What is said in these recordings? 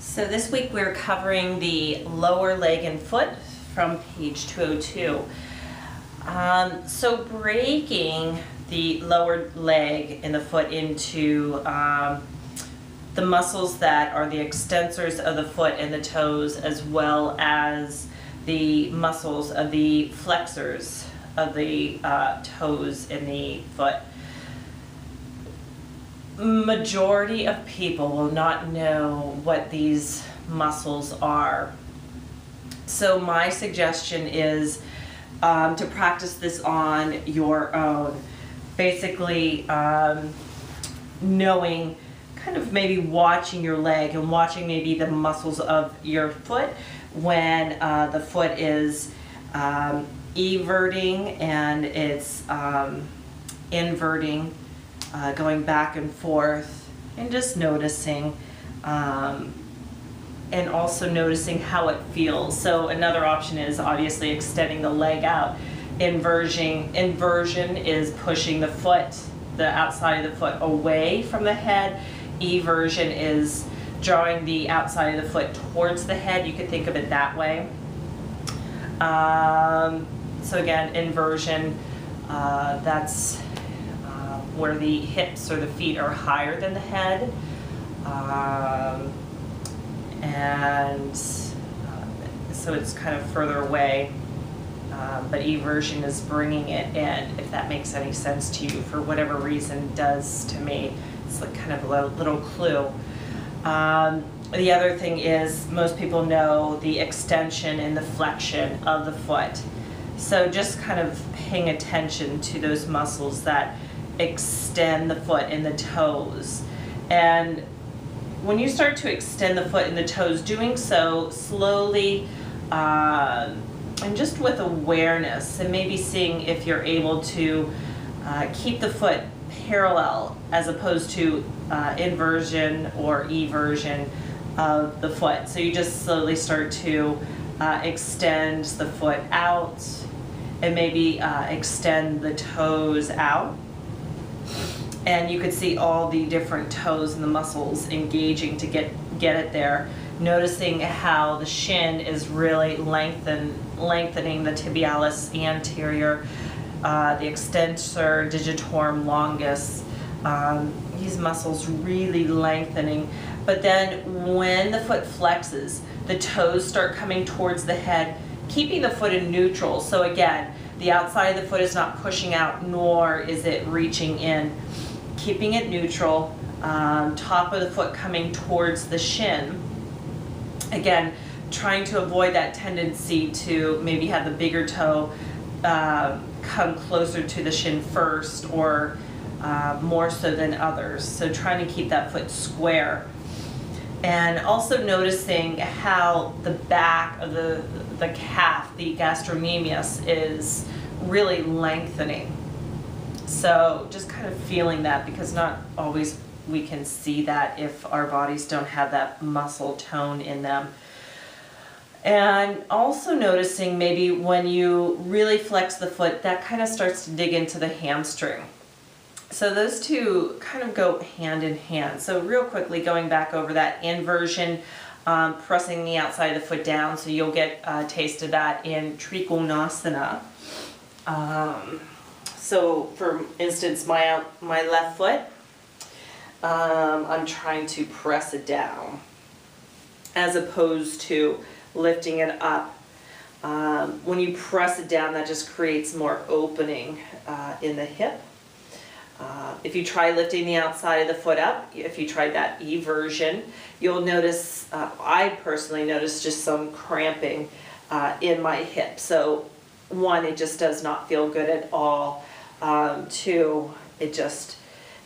So this week we're covering the lower leg and foot from page 202. So breaking the lower leg and the foot into the muscles that are the extensors of the foot and the toes, as well as the muscles of the flexors of the toes and the foot. Majority of people will not know what these muscles are. So my suggestion is to practice this on your own. Basically knowing, kind of maybe watching your leg and watching maybe the muscles of your foot when the foot is everting and it's inverting. Going back and forth, and just noticing, and also noticing how it feels. So another option is obviously extending the leg out. Inversion is pushing the foot, the outside of the foot, away from the head. Eversion is drawing the outside of the foot towards the head. You could think of it that way. So again, inversion, that's where the hips or the feet are higher than the head, and so it's kind of further away, but eversion is bringing it in, if that makes any sense to you. For whatever reason, it does to me. It's like kind of a little clue. The other thing is, most people know the extension and the flexion of the foot, so just kind of paying attention to those muscles that extend the foot and the toes. And when you start to extend the foot and the toes, doing so slowly and just with awareness, and maybe seeing if you're able to keep the foot parallel as opposed to inversion or eversion of the foot. So you just slowly start to extend the foot out and maybe extend the toes out. And you could see all the different toes and the muscles engaging to get it there. Noticing how the shin is really lengthening the tibialis anterior, the extensor digitorum longus. These muscles really lengthening. But then when the foot flexes, the toes start coming towards the head, keeping the foot in neutral. So again, the outside of the foot is not pushing out, nor is it reaching in. Keeping it neutral, top of the foot coming towards the shin. Again, trying to avoid that tendency to maybe have the bigger toe come closer to the shin first, or more so than others. So trying to keep that foot square. And also noticing how the back of the calf, the gastrocnemius, is really lengthening. So just kind of feeling that, because not always we can see that if our bodies don't have that muscle tone in them. And also noticing maybe when you really flex the foot, that kind of starts to dig into the hamstring. So those two kind of go hand in hand. So real quickly, going back over that inversion, pressing the outside of the foot down, so you'll get a taste of that in Trikonasana. So for instance, my left foot, I'm trying to press it down as opposed to lifting it up. When you press it down, that just creates more opening in the hip. If you try lifting the outside of the foot up, if you tried that eversion, you'll notice, I personally notice just some cramping in my hip. So one, it just does not feel good at all. Two, it just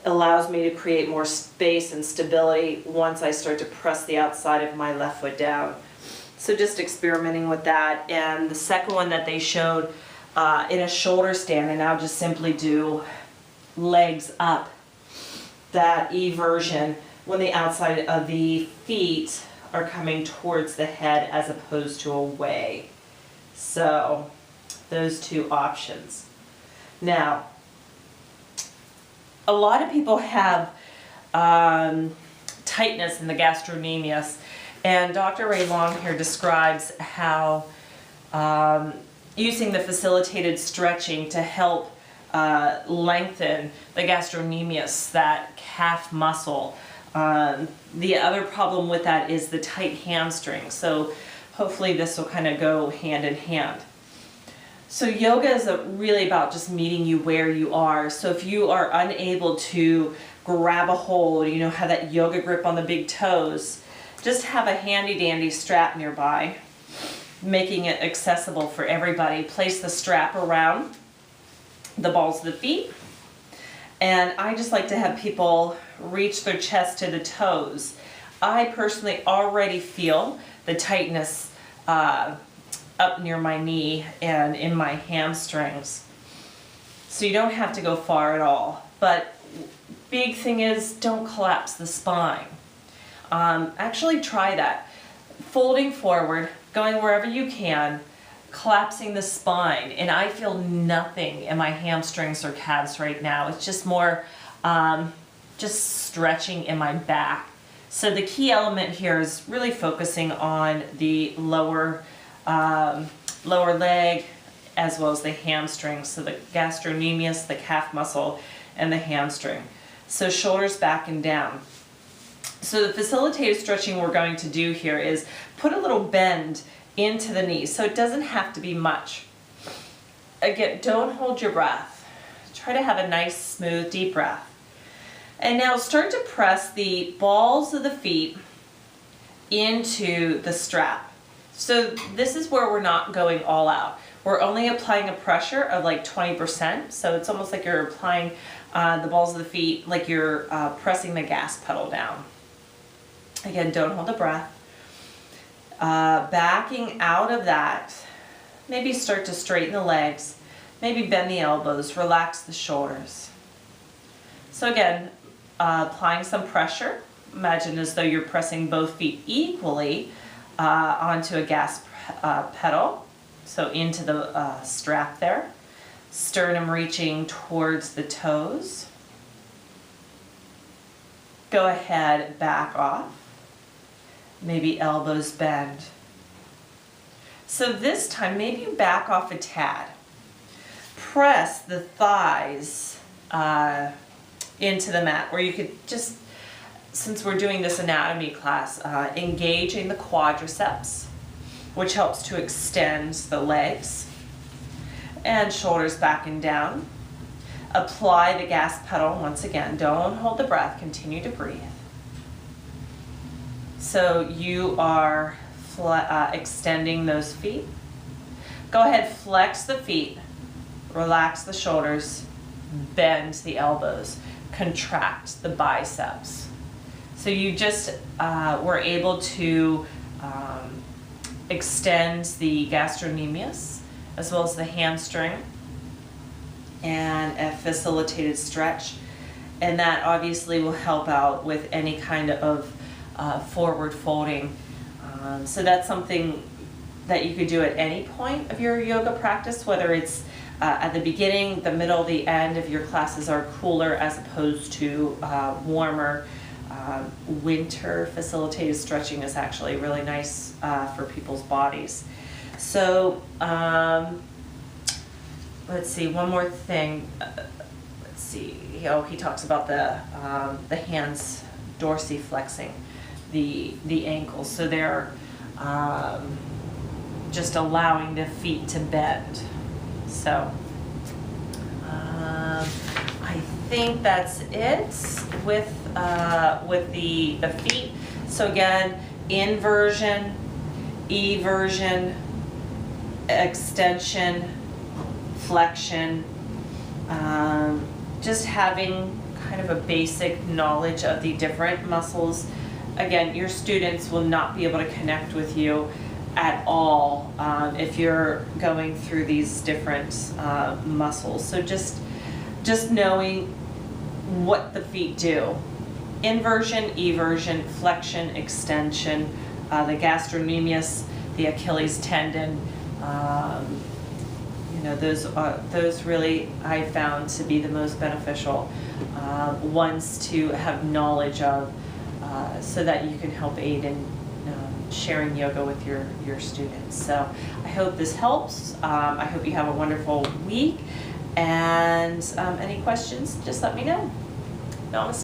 allows me to create more space and stability once I start to press the outside of my left foot down. So just experimenting with that. And the second one that they showed in a shoulder stand, and I'll just simply do legs up, that eversion when the outside of the feet are coming towards the head as opposed to away. So those two options. Now, a lot of people have tightness in the gastrocnemius, And Dr. Ray Long here describes how using the facilitated stretching to help lengthen the gastrocnemius, that calf muscle. The other problem with that is the tight hamstring. So hopefully this will kind of go hand in hand. So yoga is really about just meeting you where you are. So if you are unable to grab a hold, have that yoga grip on the big toes, just have a handy dandy strap nearby, making it accessible for everybody. Place the strap around the balls of the feet. And I just like to have people reach their chest to the toes. I personally already feel the tightness up near my knee and in my hamstrings. So you don't have to go far at all. But big thing is, don't collapse the spine. Actually try that. Folding forward, going wherever you can, collapsing the spine, and I feel nothing in my hamstrings or calves right now. It's just more just stretching in my back. So the key element here is really focusing on the lower leg as well as the hamstring. So the gastrocnemius, the calf muscle, and the hamstring. So shoulders back and down. So the facilitated stretching we're going to do here is put a little bend into the knee, so it doesn't have to be much. Again, don't hold your breath. Try to have a nice, smooth, deep breath. And now start to press the balls of the feet into the strap. So this is where we're not going all out. We're only applying a pressure of like 20%, so it's almost like you're applying the balls of the feet like you're pressing the gas pedal down. Again, don't hold the breath. Backing out of that, maybe start to straighten the legs, maybe bend the elbows, relax the shoulders. So again, applying some pressure. Imagine as though you're pressing both feet equally onto a gas pedal, so into the strap there. Sternum reaching towards the toes. Go ahead, back off. Maybe elbows bend. So this time, maybe you back off a tad. Press the thighs into the mat, or you could just, since we're doing this anatomy class, engaging the quadriceps, which helps to extend the legs, and shoulders back and down. Apply the gas pedal once again. Don't hold the breath, continue to breathe. So you are extending those feet. Go ahead, flex the feet, relax the shoulders, bend the elbows, contract the biceps. So you just were able to extend the gastrocnemius as well as the hamstring, and a facilitated stretch. And that obviously will help out with any kind of forward folding. So that's something that you could do at any point of your yoga practice, whether it's at the beginning, the middle, the end, if your classes are cooler as opposed to warmer. Winter facilitated stretching is actually really nice for people's bodies. So let's see, one more thing. Let's see, he talks about the hands dorsiflexing the ankles, so they're just allowing the feet to bend. So I think that's it with the feet. So again, inversion, eversion, extension, flexion, just having kind of a basic knowledge of the different muscles. Again, your students will not be able to connect with you at all if you're going through these different muscles. So just knowing what the feet do. Inversion, eversion, flexion, extension, the gastrocnemius, the Achilles tendon, those really I found to be the most beneficial ones to have knowledge of, so that you can help aid in sharing yoga with your students. So I hope this helps. I hope you have a wonderful week. And any questions, just let me know. Namaste.